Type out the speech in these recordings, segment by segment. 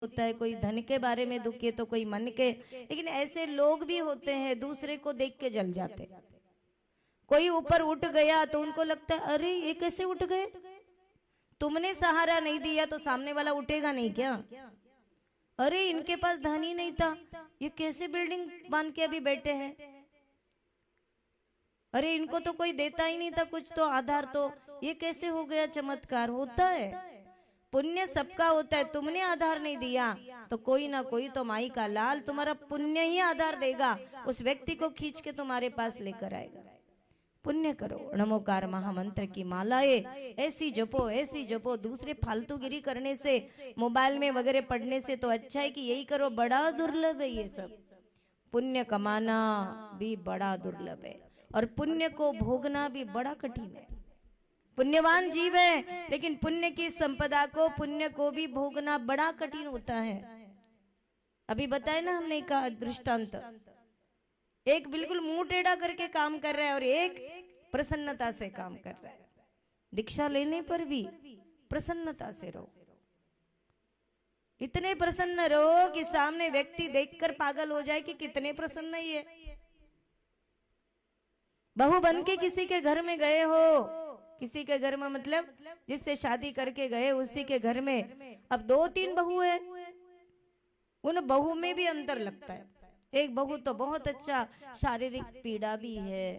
होता है, कोई धन के बारे में दुखी तो कोई मन के। लेकिन ऐसे लोग भी होते हैं दूसरे को देख के जल जाते। कोई ऊपर उठ गया तो उनको लगता है अरे ये कैसे उठ गए, तुमने सहारा नहीं दिया तो सामने वाला उठेगा नहीं क्या? अरे इनके पास धन ही नहीं था, ये कैसे बिल्डिंग बांध के अभी बैठे हैं? अरे इनको तो कोई देता ही नहीं था कुछ तो आधार, तो ये कैसे हो गया? चमत्कार होता है, पुण्य सबका होता है। तुमने आधार नहीं दिया तो कोई ना कोई तो माई का लाल तुम्हारा पुण्य ही आधार देगा, उस व्यक्ति को खींच के तुम्हारे पास लेकर आएगा। पुण्य करो, नमोकार महामंत्र की मालाएं ऐसी जपो। दूसरे फालतूगिरी करने से, मोबाइल में वगैरह पढ़ने से तो अच्छा है कि यही करो। बड़ा दुर्लभ है ये सब, पुण्य कमाना भी बड़ा दुर्लभ है और पुण्य को भोगना भी बड़ा कठिन है। पुण्यवान जीव है लेकिन पुण्य की संपदा को, पुण्य को भी भोगना बड़ा कठिन होता है। अभी बताए ना हमने कहा दृष्टांत, एक बिल्कुल मुंह टेढ़ा करके काम कर रहा है और एक प्रसन्नता से काम कर रहा है। दीक्षा लेने पर भी प्रसन्नता से रहो, इतने प्रसन्न रहो कि सामने व्यक्ति देखकर पागल हो जाए कि कितने प्रसन्न ये। बहू बन के किसी के घर में गए हो, किसी के घर में मतलब जिससे शादी करके गए उसी के घर में अब 2-3 बहू है, उन बहू में भी अंतर लगता है। एक बहू तो बहुत अच्छा, शारीरिक पीड़ा भी है,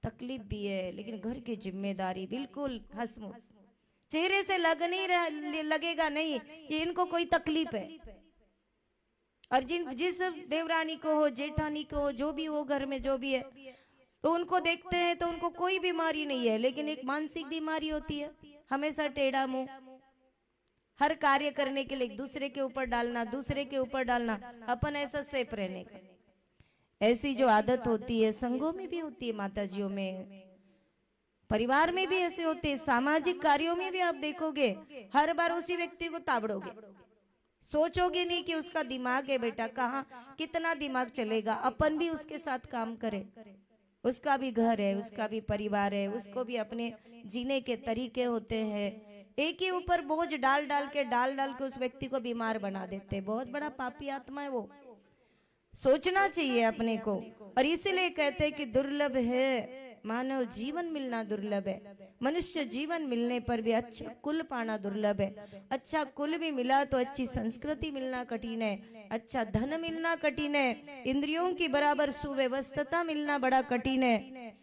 तकलीफ भी है, लेकिन घर की जिम्मेदारी बिल्कुल हंसमुख, चेहरे से लगेगा नहीं कि इनको कोई तकलीफ है। और जिस देवरानी को हो, जेठानी को हो, जो भी हो घर में जो भी है, तो उनको देखते हैं तो उनको कोई बीमारी नहीं है, लेकिन एक मानसिक बीमारी होती है, हमेशा टेढ़ा मुंह, हर कार्य करने के लिए दूसरे के ऊपर डालना, दूसरे के ऊपर डालना, अपन ऐसा सेफ रहने का। ऐसी जो आदत होती है संघों में भी होती है, माताजियों में, परिवार में भी ऐसे होते हैं, सामाजिक कार्यों में भी आप देखोगे हर बार उसी व्यक्ति को ताबड़ोगे, सोचोगे नहीं कि उसका दिमाग है बेटा, कहाँ कितना दिमाग चलेगा। अपन भी उसके साथ काम करें, उसका भी घर है, उसका भी परिवार है, उसको भी अपने जीने के तरीके होते हैं। एक ही ऊपर बोझ डाल डाल के उस व्यक्ति को बीमार बना देते। बहुत बड़ा पापी आत्मा है वो, सोचना चाहिए अपने को। और इसीलिए कहते हैं कि दुर्लभ है मानव जीवन मिलना, दुर्लभ है। मनुष्य जीवन मिलने पर भी अच्छा कुल पाना दुर्लभ है। अच्छा कुल भी मिला तो अच्छी संस्कृति मिलना कठिन है, अच्छा धन मिलना कठिन है, इंद्रियों की बराबर सुव्यवस्था मिलना बड़ा कठिन है।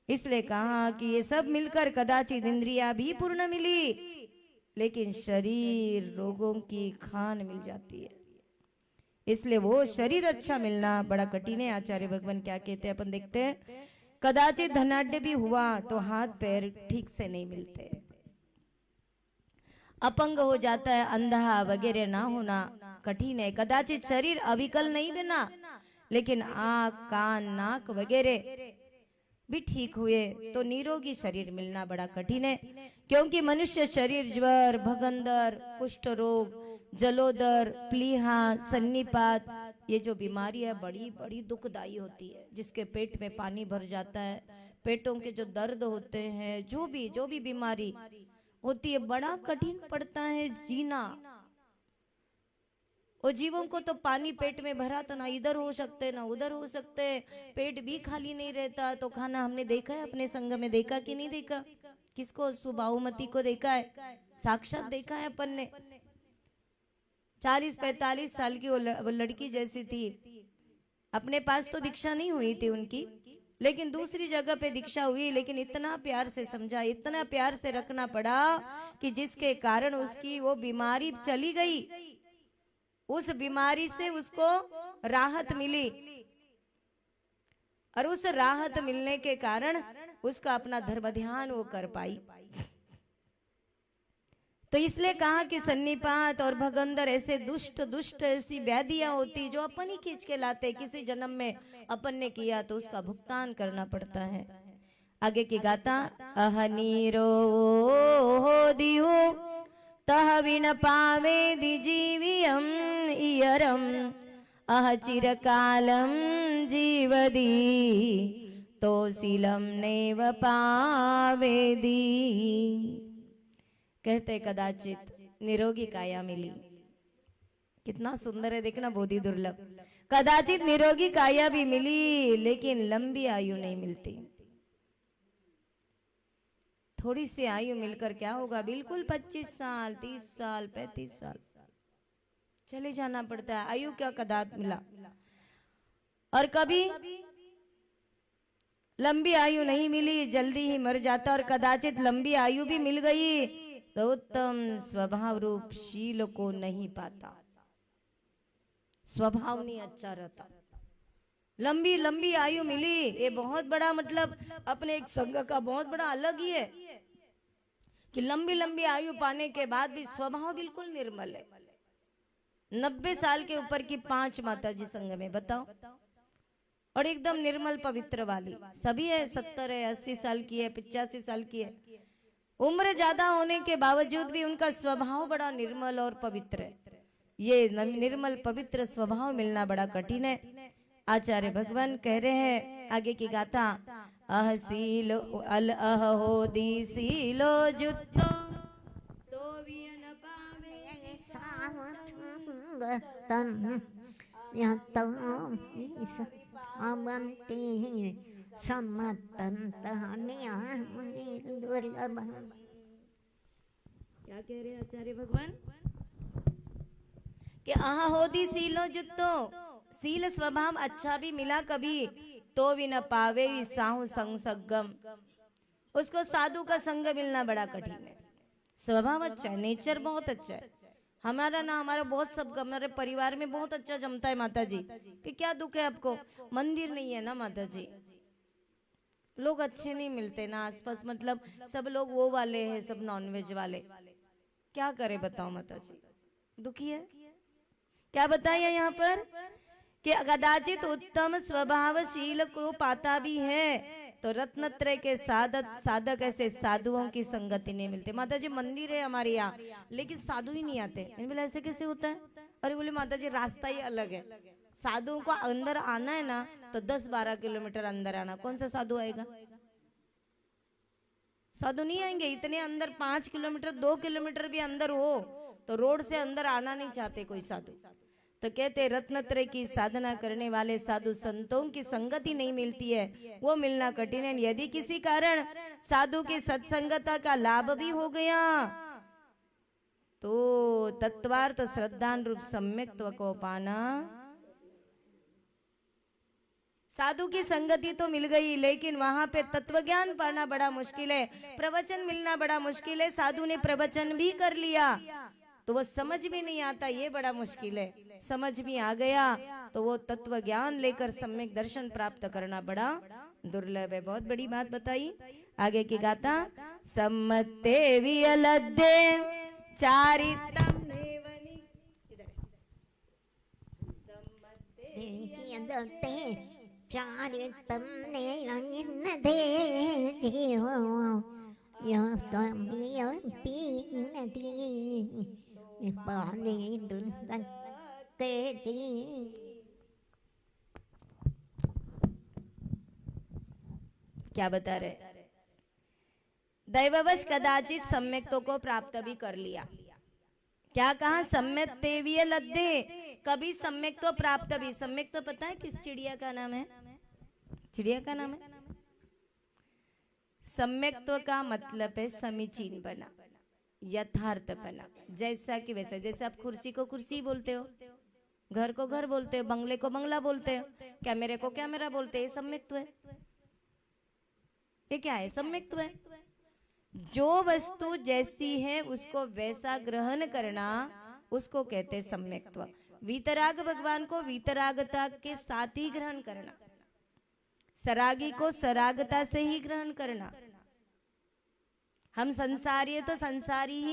इसलिए कहा कि ये सब मिलकर कदाचित इंद्रिया भी पूर्ण मिली, लेकिन शरीर रोगों की खान मिल जाती है। इसलिए वो शरीर अच्छा मिलना बड़ा कठिन है। आचार्य भगवान क्या कहते हैं अपन देखते हैं, कदाचित धनाढ्य भी हुआ तो हाथ पैर ठीक से नहीं मिलते, अपंग हो जाता है, अंधा वगैरह ना होना कठिन है। कदाचित शरीर अविकल नहीं बना, लेकिन आँख कान नाक वगैरह भी ठीक हुए तो निरोगी शरीर मिलना बड़ा कठिन है। क्योंकि मनुष्य शरीर ज्वर, भगंदर, कुष्ठ रोग, जलोदर, प्लीहा, सन्निपात, ये जो बीमारी है बड़ी बड़ी दुखदाई होती है। जिसके पेट में पानी भर जाता है, पेटों के जो दर्द होते हैं, जो भी बीमारी होती है, बड़ा कठिन पड़ता है जीना। और जीवों को तो पानी पेट में भरा तो ना इधर हो सकते ना उधर हो सकते, पेट भी खाली नहीं रहता। तो खाना हमने देखा है अपने संग में, देखा कि नहीं देखा? किसको? सुबाहुमती को देखा है, साक्षात देखा है अपन ने। 40-45 साल की वो लड़की जैसी थी, अपने पास तो दीक्षा नहीं हुई थी उनकी, लेकिन दूसरी जगह पे दीक्षा हुई। लेकिन इतना प्यार से समझा, इतना प्यार से रखना पड़ा कि जिसके कारण उसकी वो बीमारी चली गई, उस बीमारी से उसको राहत मिली। और उस राहत मिलने के कारण उसका अपना धर्म ध्यान वो कर पाई। तो इसलिए कहा कि सन्निपात और भगंदर ऐसे दुष्ट ऐसी व्याधियां होती जो अपन ही खींच के लाते, किसी जन्म में अपन ने किया तो उसका भुगतान करना पड़ता है। आगे की गाथा, अहनीरो दिहो तह विन पावे जीवियम इयरम अह चिरकालम जीवदी तो शीलम नेव पावेदी। कहते कदाचित निरोगी काया मिली, कितना सुंदर है, देखना, बोधि दुर्लभ। कदाचित निरोगी काया भी मिली, लेकिन लंबी आयु नहीं मिलती। थोड़ी सी आयु मिलकर क्या होगा, बिल्कुल 25 साल 30 साल 35 साल चले जाना पड़ता है। आयु क्या कदाचित मिला, और कभी लंबी आयु नहीं मिली, जल्दी ही मर जाता। और कदाचित लंबी आयु भी मिल गई तो उत्तम स्वभाव रूप शील को नहीं पाता, स्वभाव नहीं अच्छा रहता। लंबी लंबी आयु मिली, ये बहुत बड़ा मतलब अपने एक संघ का बहुत बड़ा अलग ही है कि लंबी लंबी आयु पाने के बाद भी स्वभाव बिल्कुल निर्मल है। 90 साल के ऊपर की 5 माता जी संघ में, बताओ, और एकदम निर्मल पवित्र वाली सभी है। 70 है, 80 साल की है, 85 साल की है। उम्र ज्यादा होने के बावजूद भी उनका स्वभाव बड़ा निर्मल और पवित्र है। ये निर्मल पवित्र स्वभाव मिलना बड़ा कठिन है। आचार्य भगवान कह रहे हैं आगे की गाथा, अह सीलो अल अह हो दी सीलो जुत्तो तो वियन पावे सावतम यतो अवंती सम्मतम तहनिया दुर्लभ। क्या कह रहे आचार्य भगवान कि आहा होदी सीलो जुत्तो, सील स्वभाव अच्छा भी मिला कभी तो भी न पावे साहू संग संगम, उसको साधु का संग मिलना बड़ा कठिन है। स्वभाव अच्छा है, नेचर बहुत अच्छा है हमारा ना, हमारा बहुत सब हमारे परिवार में बहुत अच्छा जमता है। माता जी कि क्या दुख है आपको, मंदिर नहीं है ना माता जी, लोग अच्छे नहीं मिलते ना आसपास, मतलब सब लोग वो वाले हैं, सब नॉनवेज वाले, क्या करे बताओ माता जी, दुखी है। क्या बताया यहाँ पर कि कदाचित उत्तम स्वभावशील को पाता भी है तो रत्नत्रय के साधक ऐसे साधुओं की संगति नहीं मिलते। माता जी मंदिर है हमारे यहाँ, लेकिन साधु ही नहीं आते। मैंने बोला ऐसे कैसे होता है? अरे बोले माता जी रास्ता ही अलग है, साधुओं को अंदर आना है ना तो 10-12 किलोमीटर अंदर आना, कौन सा साधु आएगा? साधु नहीं आएंगे इतने अंदर, 5 किलोमीटर 2 किलोमीटर भी अंदर हो तो रोड से अंदर आना नहीं चाहते कोई साधु। तो कहते रत्नत्रय की साधना करने वाले साधु संतों की संगति नहीं मिलती है, वो मिलना कठिन है। यदि किसी कारण साधु की सत्संगता का लाभ भी हो गया तो तत्वार्थ श्रद्धान रूप सम्यक्त्व को पाना, साधु की संगति तो मिल गई लेकिन वहां पे तत्व ज्ञान पाना बड़ा मुश्किल है, प्रवचन मिलना बड़ा मुश्किल है। साधु ने प्रवचन भी कर लिया तो वो समझ भी नहीं आता, ये बड़ा मुश्किल है। समझ भी आ गया तो वो तत्व ज्ञान लेकर सम्यक दर्शन प्राप्त करना बड़ा दुर्लभ है। बहुत बड़ी बात बताई। आगे की गाथा, सम्मते वियलद्दे चारितम नेवनि, सम्मते चारितम नेवनि दे जीवो यो तम यो पीनदी पानी दुल्हन के दी। क्या बता रहे? दैववश कदाचित सम्यक्तों को प्राप्त भी कर लिया। क्या कहा? सम्यक तेवीय लद्दे, कभी सम्यक तो प्राप्त भी। सम्यक तो पता है किस चिड़िया का नाम है? चिड़िया का नाम है सम्यक्त्व का मतलब है समीचीन बना, यथार्थ बना, जैसा कि वैसा। जैसे आप कुर्सी को कुर्सी बोलते हो, घर को घर बोलते हो, बंगले को बंगला बोलते हो, कैमरे को कैमरा बोलते हो, ये सम्यक्त्व है। ये क्या है? सम्यक्त्व है। जो वस्तु जैसी है उसको वैसा ग्रहण करना, उसको कहते हैं सम्यक्त्व। वीतराग भगवान को वीतरागता के साथ ही ग्रहण करना, सरागी को सरागता से ही ग्रहण करना। हम संसारी है तो संसारी ही